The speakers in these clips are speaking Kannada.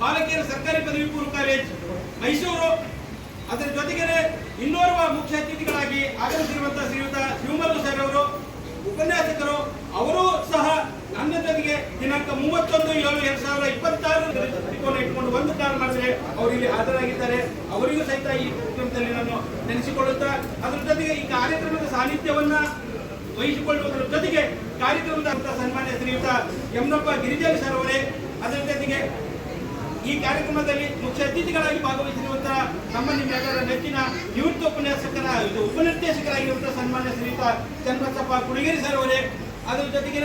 ಬಾಲಕಿಯರ ಸರ್ಕಾರಿ ಪದವಿ ಪೂರ್ವ ಕಾಲೇಜ್ ಮೈಸೂರು. ಅದರ ಜೊತೆಗೆ ಇನ್ನೋರ್ವ ಮುಖ್ಯ ಅತಿಥಿಗಳಾಗಿ ಆಗಮಿಸಿರುವಂತಹ ಶ್ರೀಯುತ ಶಿವಮಲ್ಲು ಸರ್ ಅವರು ಉಪನ್ಯಾಸಕರು. ಅವರು ಸಹ ನನ್ನ ಜೊತೆಗೆ ದಿನಾಂಕ 31/7/2026 ಇಟ್ಕೊಂಡು ಒಂದು ಕಾರಣಕ್ಕೆ ಅವರು ಇಲ್ಲಿ ಹಾಜರಾಗಿದ್ದಾರೆ. ಅವರಿಗೂ ಸಹಿತ ಈ ಕಾರ್ಯಕ್ರಮದಲ್ಲಿ ನಾನು ನೆನೆಸಿಕೊಳ್ಳುತ್ತಾ ಅದರ ಜೊತೆಗೆ ಈ ಕಾರ್ಯಕ್ರಮದ ಸಾನ್ನಿಧ್ಯವನ್ನ ವಹಿಸಿಕೊಳ್ಳುವುದರ ಜೊತೆಗೆ ಕಾರ್ಯಕ್ರಮದ ಸನ್ಮಾನ್ಯ ಶ್ರೀಯುತ ಯಮನಪ್ಪ ಗಿರಿಜಾಲಿ ಸರ್ ಅವರೇ, ಅದರ ಜೊತೆಗೆ ಈ ಕಾರ್ಯಕ್ರಮದಲ್ಲಿ ಮುಖ್ಯ ಅತಿಥಿಗಳಾಗಿ ಭಾಗವಹಿಸಿರುವಂತಹ ನಮ್ಮ ನಿಮ್ಮೆಲ್ಲರ ನೆಚ್ಚಿನ ನಿವೃತ್ತ ಉಪನಿರ್ದೇಶಕರಾಗಿರುವಂತಹ ಸನ್ಮಾನ್ಯ ಶ್ರೀಯುತ ಚನ್ನಬಸಪ್ಪ ಕುಡಿಗೇರಿ ಸರ್ ಅವರೇ, ಅದರ ಜೊತೆಗೆ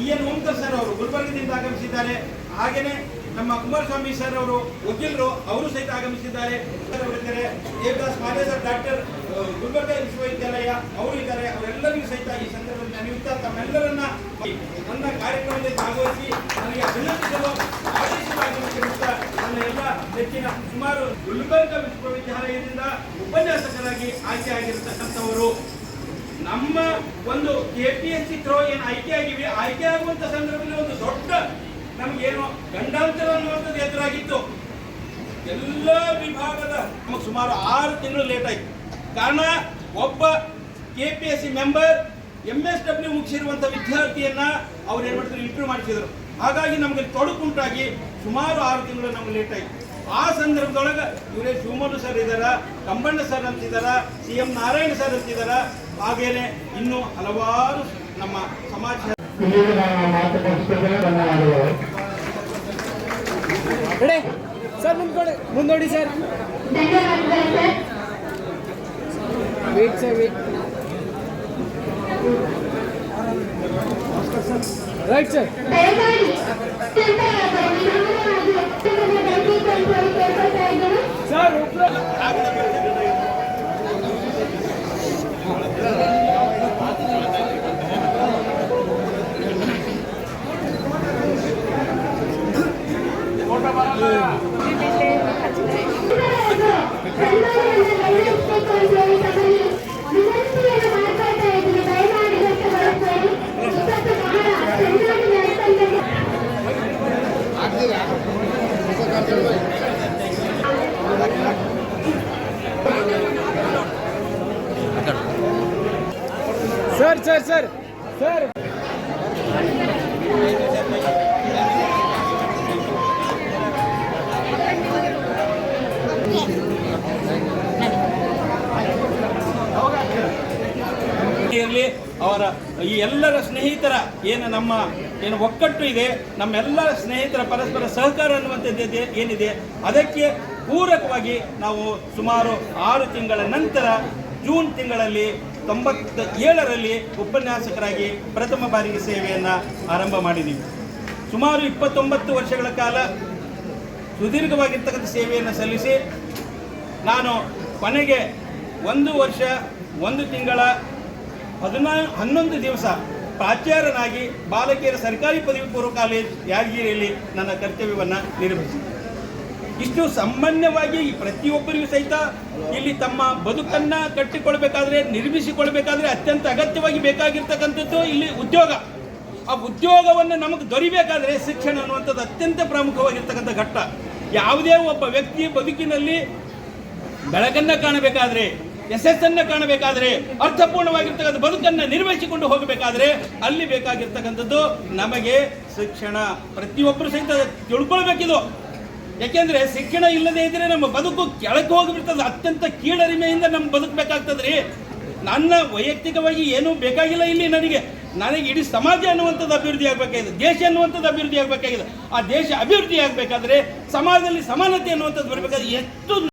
EN ಓಂಕರ್ ಸರ್ ಅವರು ಗುಲ್ಬರ್ಗದಿಂದ ಆಗಮಿಸಿದ್ದಾರೆ. ಹಾಗೇನೆ ನಮ್ಮ ಕುಮಾರಸ್ವಾಮಿ ಸರ್ ಅವರು ವಕೀಲರು, ಅವರು ಸಹಿತ ಆಗಮಿಸಿದ್ದಾರೆ. ದೇವದಾಸ್ ಮಾಲೆ ಸರ್ ಡಾಕ್ಟರ್ ಗುಲ್ಬರ್ಗ ವಿಶ್ವವಿದ್ಯಾಲಯ ಅವರು ಇದ್ದಾರೆ. ಅವರೆಲ್ಲರಿಗೂ ಸಹಿತ ಈ ಸಂದರ್ಭದಲ್ಲಿ ನೆನೆಯುತ್ತಾ ತಮ್ಮೆಲ್ಲರನ್ನ ನನ್ನ ಕಾರ್ಯಕ್ರಮದಲ್ಲಿ ಭಾಗವಹಿಸಿ ನನಗೆ ಅಭಿನಂದಿಸಲು ಆದೇಶವಾಗಿರುವಂತ ನನ್ನ ಎಲ್ಲ ನೆಚ್ಚಿನ ಸುಮಾರು ಗುಲ್ಬರ್ಗ ವಿಶ್ವವಿದ್ಯಾಲಯದಿಂದ ಉಪನ್ಯಾಸಕರಾಗಿ ಆಯ್ಕೆಯಾಗಿರತಕ್ಕಂಥವರು ನಮ್ಮ ಒಂದು KPSC ಥ್ರೋ ಏನು ಆಯ್ಕೆ ಆಗುವಂತ ಸಂದರ್ಭದಲ್ಲಿ ಒಂದು ದೊಡ್ಡ ನಮಗೇನು ಗಂಡಾಂತರ ಅನ್ನುವಂಥದ್ದು ಎದುರಾಗಿತ್ತು. ಎಲ್ಲ ವಿಭಾಗದ ನಮಗೆ ಸುಮಾರು 6 ತಿಂಗಳು ಲೇಟ್ ಆಯ್ತು. ಕಾರಣ ಒಬ್ಬ KPSC ಮೆಂಬರ್ MSW ಮುಗಿಸಿರುವಂಥ ವಿದ್ಯಾರ್ಥಿಯನ್ನ ಅವ್ರು ಏನ್ ಮಾಡ್ತಾರೆ ಇಂಟರ್ವ್ಯೂ ಮಾಡಿಸಿದ್ರು. ಹಾಗಾಗಿ ನಮಗೆ ತೊಡಕುಂಟಾಗಿ ಸುಮಾರು 6 ತಿಂಗಳು ನಮ್ಗೆ ಲೇಟ್ ಆಯ್ತು. ಆ ಸಂದರ್ಭದೊಳಗೆ ಇವರೇ ಶಿವಮಲ್ಲು ಸರ್ ಇದ್ದಾರ, ಕಂಬಣ್ಣ ಸರ್ ಅಂತಿದ್ದಾರ, CM ನಾರಾಯಣ ಸರ್ ಅಂತಿದ್ದಾರ, ಹಾಗೇನೆ ಇನ್ನು ಹಲವಾರು ನಮ್ಮ ಸಮಾಜ ಸರ್ ಮುಂದೋಡಿ sir. Wait sir, wait. Right sir. Sir sir sir sir ಇರಲಿ. ಅವರ ಈ ಎಲ್ಲರ ಸ್ನೇಹಿತರ ಏನು ಒಕ್ಕಟ್ಟು ಇದೆ, ನಮ್ಮೆಲ್ಲರ ಸ್ನೇಹಿತರ ಪರಸ್ಪರ ಸಹಕಾರ ಅನ್ನುವಂಥದ್ದು ಏನಿದೆ, ಅದಕ್ಕೆ ಪೂರಕವಾಗಿ ನಾವು ಸುಮಾರು 6 ತಿಂಗಳ ನಂತರ ಜೂನ್ ತಿಂಗಳಲ್ಲಿ 97ರಲ್ಲಿ ಉಪನ್ಯಾಸಕರಾಗಿ ಪ್ರಥಮ ಬಾರಿಗೆ ಸೇವೆಯನ್ನು ಆರಂಭ ಮಾಡಿದ್ದೀವಿ. ಸುಮಾರು 29 ವರ್ಷಗಳ ಕಾಲ ಸುದೀರ್ಘವಾಗಿರ್ತಕ್ಕಂಥ ಸೇವೆಯನ್ನು ಸಲ್ಲಿಸಿ ನಾನು ಕೊನೆಗೆ 1 ವರ್ಷ 1 ತಿಂಗಳ 11 ದಿವಸ ಪ್ರಾಚಾರ್ಯನಾಗಿ ಬಾಲಕಿಯರ ಸರ್ಕಾರಿ ಪದವಿ ಪೂರ್ವ ಕಾಲೇಜ್ ಯಾದಗಿರಿಯಲ್ಲಿ ನನ್ನ ಕರ್ತವ್ಯವನ್ನು ನಿರ್ವಹಿಸಿದೆ. ಇಷ್ಟು ಸಾಮಾನ್ಯವಾಗಿ ಪ್ರತಿಯೊಬ್ಬರಿಗೂ ಸಹಿತ ಇಲ್ಲಿ ತಮ್ಮ ಬದುಕನ್ನು ಕಟ್ಟಿಕೊಳ್ಬೇಕಾದ್ರೆ, ನಿರ್ಮಿಸಿಕೊಳ್ಬೇಕಾದ್ರೆ ಅತ್ಯಂತ ಅಗತ್ಯವಾಗಿ ಬೇಕಾಗಿರ್ತಕ್ಕಂಥದ್ದು ಇಲ್ಲಿ ಉದ್ಯೋಗ. ಆ ಉದ್ಯೋಗವನ್ನು ನಮಗೆ ದೊರಿಬೇಕಾದ್ರೆ ಶಿಕ್ಷಣ ಅನ್ನುವಂಥದ್ದು ಅತ್ಯಂತ ಪ್ರಮುಖವಾಗಿರ್ತಕ್ಕಂಥ ಘಟ್ಟ. ಯಾವುದೇ ಒಬ್ಬ ವ್ಯಕ್ತಿ ಬದುಕಿನಲ್ಲಿ ಬೆಳಕನ್ನು ಕಾಣಬೇಕಾದ್ರೆ, ಯಶಸ್ಸನ್ನು ಕಾಣಬೇಕಾದ್ರೆ, ಅರ್ಥಪೂರ್ಣವಾಗಿರ್ತಕ್ಕಂಥ ಬದುಕನ್ನು ನಿರ್ವಹಿಸಿಕೊಂಡು ಹೋಗಬೇಕಾದ್ರೆ ಅಲ್ಲಿ ಬೇಕಾಗಿರ್ತಕ್ಕಂಥದ್ದು ನಮಗೆ ಶಿಕ್ಷಣ. ಪ್ರತಿಯೊಬ್ಬರು ಸಹಿತ ತಿಳ್ಕೊಳ್ಬೇಕಿದು. ಯಾಕೆಂದ್ರೆ ಶಿಕ್ಷಣ ಇಲ್ಲದೆ ಇದ್ರೆ ನಮ್ಮ ಬದುಕು ಕೆಳಕ್ಕೆ ಹೋಗಿಬಿಡ್ತದೆ. ಅತ್ಯಂತ ಕೀಳರಿಮೆಯಿಂದ ನಮ್ಮ ಬದುಕಬೇಕಾಗ್ತದ್ರಿ. ನನ್ನ ವೈಯಕ್ತಿಕವಾಗಿ ಏನೂ ಬೇಕಾಗಿಲ್ಲ ಇಲ್ಲಿ. ನನಗೆ ಇಡೀ ಸಮಾಜ ಅನ್ನುವಂಥದ್ದು ಅಭಿವೃದ್ಧಿ ಆಗಬೇಕಾಗಿದೆ, ದೇಶ ಅನ್ನುವಂಥದ್ದು ಅಭಿವೃದ್ಧಿ ಆಗಬೇಕಾಗಿದೆ. ಆ ದೇಶ ಅಭಿವೃದ್ಧಿ ಆಗಬೇಕಾದ್ರೆ ಸಮಾಜದಲ್ಲಿ ಸಮಾನತೆ ಅನ್ನುವಂಥದ್ದು ಬರಬೇಕಾದ್ರೆ ಎಷ್ಟು